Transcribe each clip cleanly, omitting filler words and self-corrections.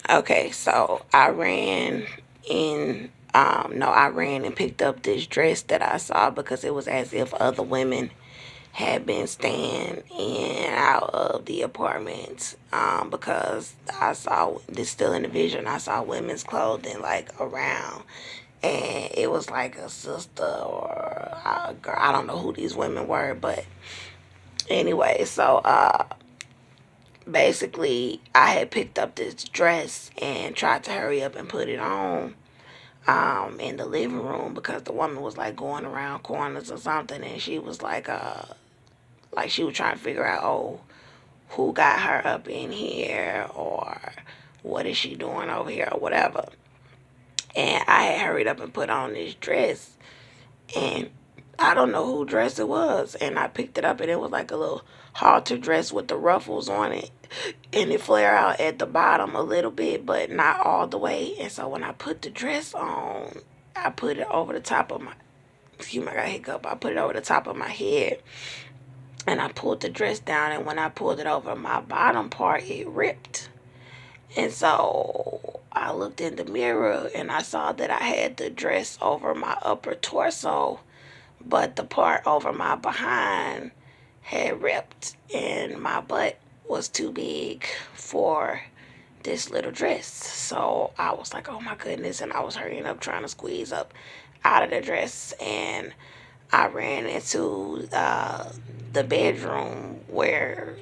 Okay, so I ran and picked up this dress that I saw because it was as if other women had been staying in and out of the apartments. Because I saw this still in the vision. I saw women's clothing like around, and it was like a sister or a girl. I don't know who these women were, but anyway, so basically I had picked up this dress and tried to hurry up and put it on in the living room because the woman was like going around corners or something, and she was like she was trying to figure out, oh, who got her up in here, or what is she doing over here, or whatever. And I had hurried up and put on this dress, and I don't know who dress it was, and I picked it up, and it was like a little halter dress with the ruffles on it, and it flare out at the bottom a little bit, but not all the way. And so when I put the dress on, I put it over the top of my, excuse me, I got a hiccup. I put it over the top of my head, and I pulled the dress down, and when I pulled it over my bottom part, it ripped. And so I looked in the mirror, and I saw that I had the dress over my upper torso, but the part over my behind had ripped, and my butt was too big for this little dress. So I was like, oh my goodness. And I was hurrying up trying to squeeze up out of the dress. And I ran into the bedroom where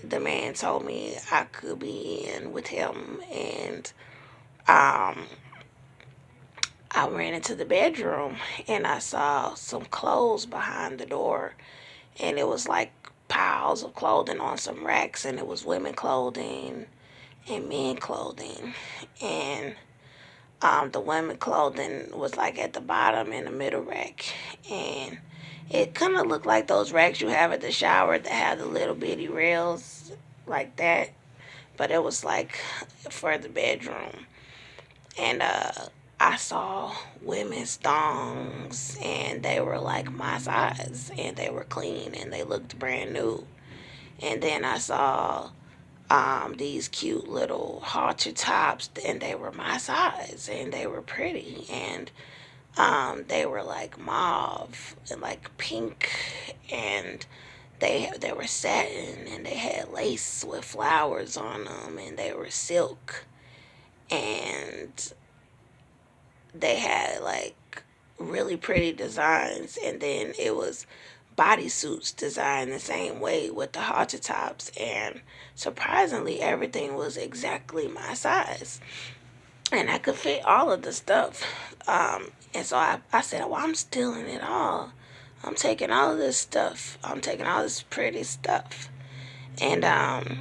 the man told me I could be in with him. And um, I ran into the bedroom and I saw some clothes behind the door. And it was like piles of clothing on some racks. And it was women clothing and men clothing. And the women clothing was like at the bottom in the middle rack. And it kind of looked like those racks you have at the shower that have the little bitty rails like that. But it was like for the bedroom. And I saw women's thongs, and they were like my size, and they were clean, and they looked brand new. And then I saw these cute little halter tops, and they were my size, and they were pretty, and they were like mauve and like pink, and they were satin, and they had lace with flowers on them, and they were silk, and they had like really pretty designs, and then it was bodysuits designed the same way with the halter tops, and surprisingly everything was exactly my size, and I could fit all of the stuff. And so I said, well, I'm stealing it all. I'm taking all of this stuff. I'm taking all this pretty stuff. And I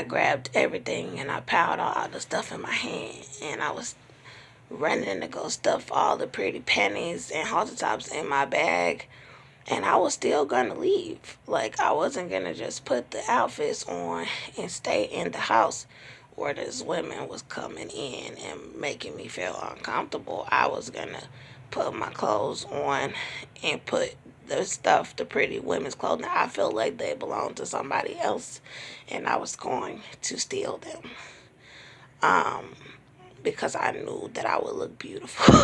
grabbed everything and I piled all the stuff in my hand, and I was running to go stuff all the pretty panties and halter tops in my bag. And I was still gonna leave. Like, I wasn't gonna just put the outfits on and stay in the house where this women was coming in and making me feel uncomfortable. I was gonna put my clothes on and put the stuff, the pretty women's clothing. I felt like they belonged to somebody else, and I was going to steal them. Um, because I knew that I would look beautiful.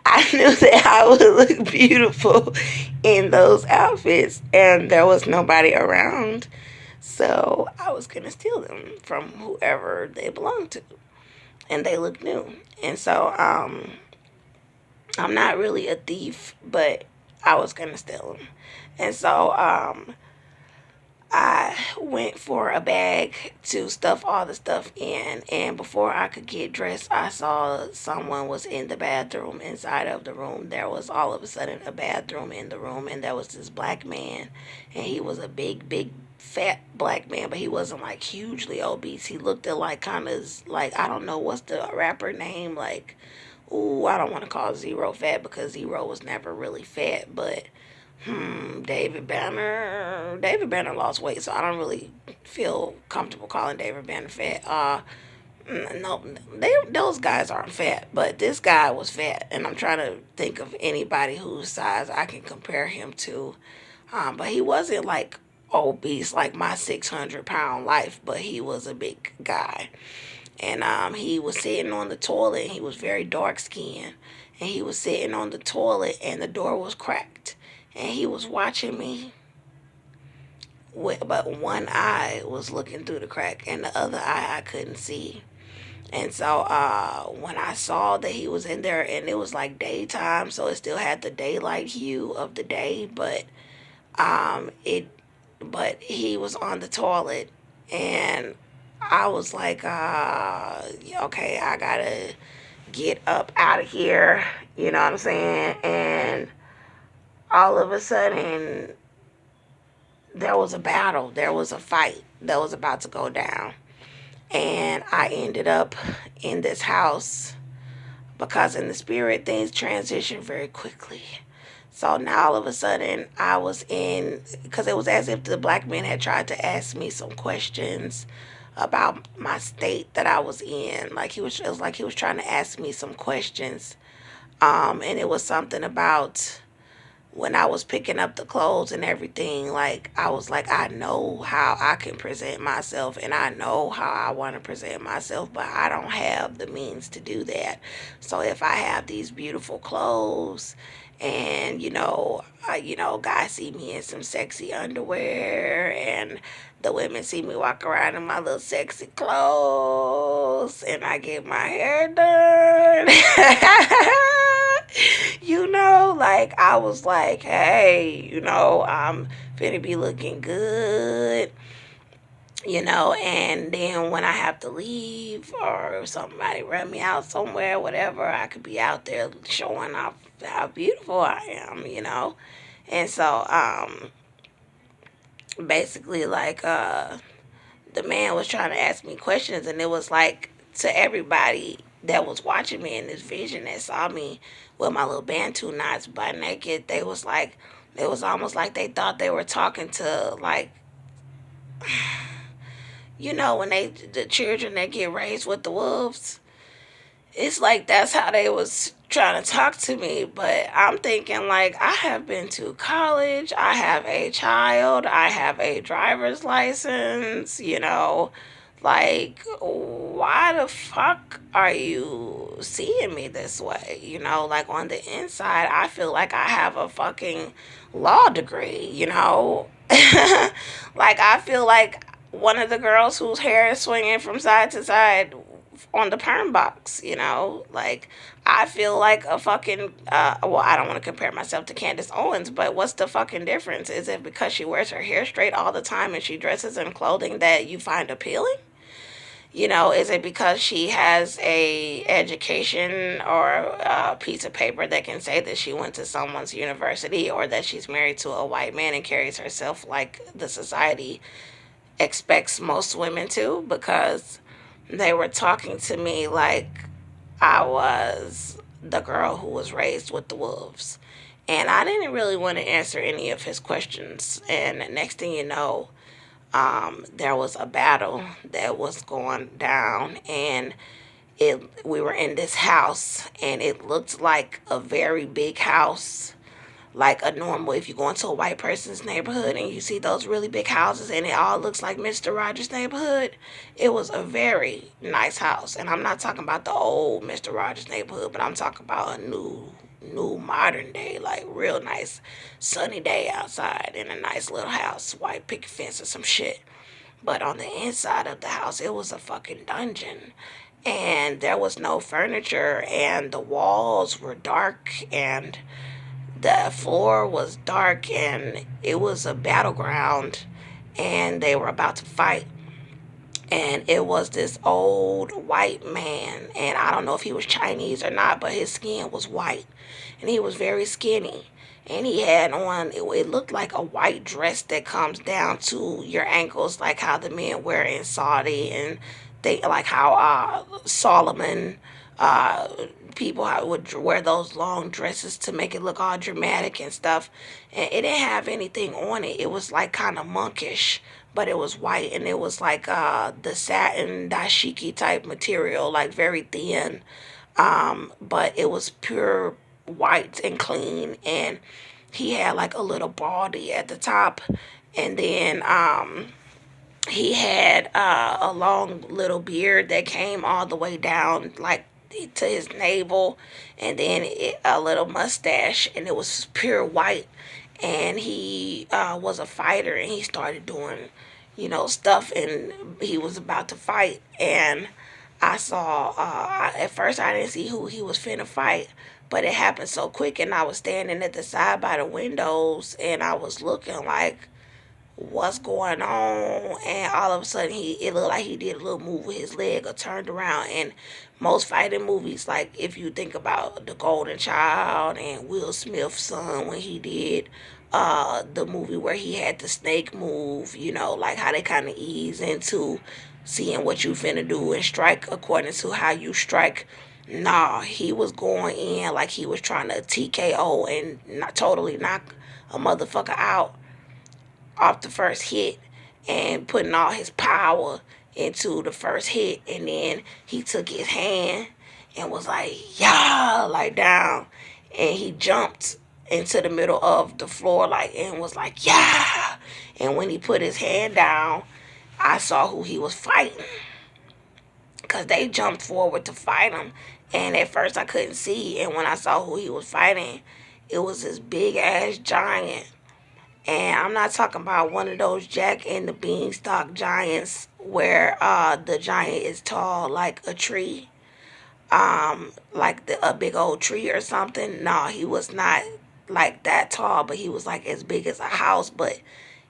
I knew that I would look beautiful in those outfits, and there was nobody around. So I was going to steal them from whoever they belonged to, and they look new. And so I'm not really a thief, but I was going to steal them. And so I went for a bag to stuff all the stuff in, and before I could get dressed, I saw someone was in the bathroom inside of the room. There was all of a sudden a bathroom in the room, and there was this black man, and he was a big, fat black man, but he wasn't like hugely obese. He looked at like kind of like, I don't know what's the rapper name, like, ooh, I don't want to call Zero fat because Zero was never really fat, but David Banner. David Banner lost weight, so I don't really feel comfortable calling David Banner fat. No, those guys aren't fat, but this guy was fat, and I'm trying to think of anybody whose size I can compare him to. But he wasn't like obese like my 600-pound life, but he was a big guy. And he was sitting on the toilet. He was very dark skinned, and he was sitting on the toilet, and the door was cracked, and he was watching me. But one eye was looking through the crack, and the other eye I couldn't see. And so when I saw that he was in there, and it was like daytime, so it still had the daylight hue of the day, it but he was on the toilet, and I was like, okay, I gotta get up out of here, you know what I'm saying? And all of a sudden, there was a battle, there was a fight that was about to go down. And I ended up in this house because in the spirit, things transition very quickly. So now all of a sudden, I was in, because it was as if the black man had tried to ask me some questions about my state that I was in. Like it was like he was trying to ask me some questions. And it was something about when I was picking up the clothes and everything, like I was like, I know how I can present myself and I know how I want to present myself, but I don't have the means to do that. So if I have these beautiful clothes and guys see me in some sexy underwear and the women see me walk around in my little sexy clothes and I get my hair done. Like I was like, hey, I'm finna be looking good, and then when I have to leave or if somebody run me out somewhere, whatever, I could be out there showing off how beautiful I am. And so, basically, like, the man was trying to ask me questions, and it was like to everybody that was watching me in this vision that saw me with my little bantu knots butt naked, they was like, it was almost like they thought they were talking to, like, when the children that get raised with the wolves, it's like that's how they was trying to talk to me. But I'm thinking, like, I have been to college, I have a child, I have a driver's license, like, why the fuck are you seeing me this way? Like on the inside, I feel like I have a fucking law degree. Like, I feel like one of the girls whose hair is swinging from side to side on the perm box. Like, I feel like a fucking, well, I don't want to compare myself to Candace Owens, but what's the fucking difference? Is it because she wears her hair straight all the time and she dresses in clothing that you find appealing? Is it because she has a education or a piece of paper that can say that she went to someone's university or that she's married to a white man and carries herself like the society expects most women to? Because they were talking to me like I was the girl who was raised with the wolves. And I didn't really want to answer any of his questions. And next thing you know, there was a battle that was going down, and we were in this house, and it looked like a very big house, like a normal, if you go into a white person's neighborhood and you see those really big houses and it all looks like Mr. Rogers' neighborhood. It was a very nice house, and I'm not talking about the old Mr. Rogers neighborhood, but I'm talking about a new modern day, like real nice sunny day outside in a nice little house, white picket fence or some shit. But on the inside of the house, it was a fucking dungeon. And there was no furniture, and the walls were dark, and the floor was dark, and it was a battleground, and they were about to fight. And it was this old white man, and I don't know if he was Chinese or not, but his skin was white, and he was very skinny. And he had on, it looked like a white dress that comes down to your ankles, like how the men wear in Saudi, and they like how Solomon, uh, people would wear those long dresses to make it look all dramatic and stuff. And it didn't have anything on it. It was like kind of monkish, but it was white, and it was like the satin dashiki type material, like very thin. But it was pure white and clean, and he had like a little baldy at the top, And then he had a long little beard that came all the way down like to his navel, and then a little mustache, and it was pure white. And he was a fighter, and he started doing, stuff, and he was about to fight. And I saw. At first, I didn't see who he was finna fight, but it happened so quick, and I was standing at the side by the windows, and I was looking like, what's going on? And all of a sudden it looked like he did a little move with his leg or turned around. And most fighting movies, like if you think about The Golden Child and Will Smith's son when he did the movie where he had the snake move, like how they kind of ease into seeing what you finna do and strike according to how you strike. Nah, he was going in like he was trying to TKO and not totally knock a motherfucker out off the first hit, and putting all his power into the first hit. And then he took his hand and was like, yeah, like down. And he jumped into the middle of the floor, like, and was like, yeah. And when he put his hand down, I saw who he was fighting, because they jumped forward to fight him. And at first I couldn't see. And when I saw who he was fighting, it was this big ass giant. And I'm not talking about one of those Jack and the Beanstalk giants where the giant is tall like a tree, like a big old tree or something. No, he was not like that tall, but he was like as big as a house, but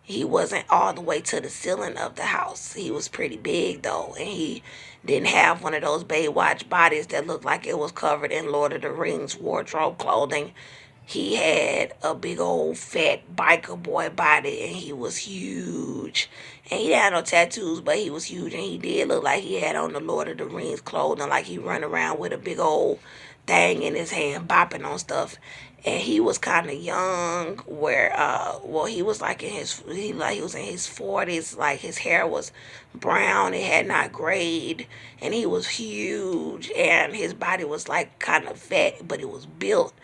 he wasn't all the way to the ceiling of the house. He was pretty big though, and he didn't have one of those Baywatch bodies that looked like it was covered in Lord of the Rings wardrobe clothing. He had a big old fat biker boy body, and he was huge. And he didn't have no tattoos, but he was huge, and he did look like he had on the Lord of the Rings clothing, like he run around with a big old thing in his hand, bopping on stuff. And he was kind of young, where he was like he was in his 40s. Like his hair was brown, it had not grayed, and he was huge, and his body was like kind of fat, but it was built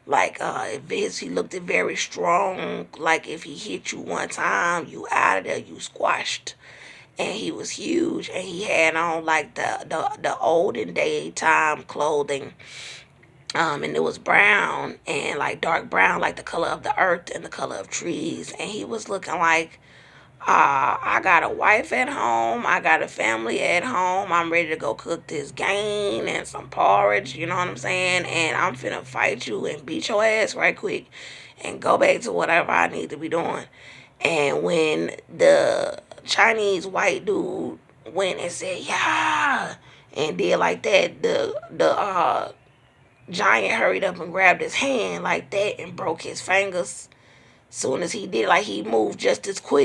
like he looked very strong. Like if he hit you one time, you out of there, you squashed. And he was huge, and he had on like the olden day time clothing, and it was brown and like dark brown, like the color of the earth and the color of trees. And he was looking like, I got a wife at home. I got a family at home. I'm ready to go cook this game and some porridge. You know what I'm saying? And I'm finna fight you and beat your ass right quick and go back to whatever I need to be doing. And when the Chinese white dude went and said, yeah, and did like that, the giant hurried up and grabbed his hand like that and broke his fingers. Soon as he did, like he moved just as quick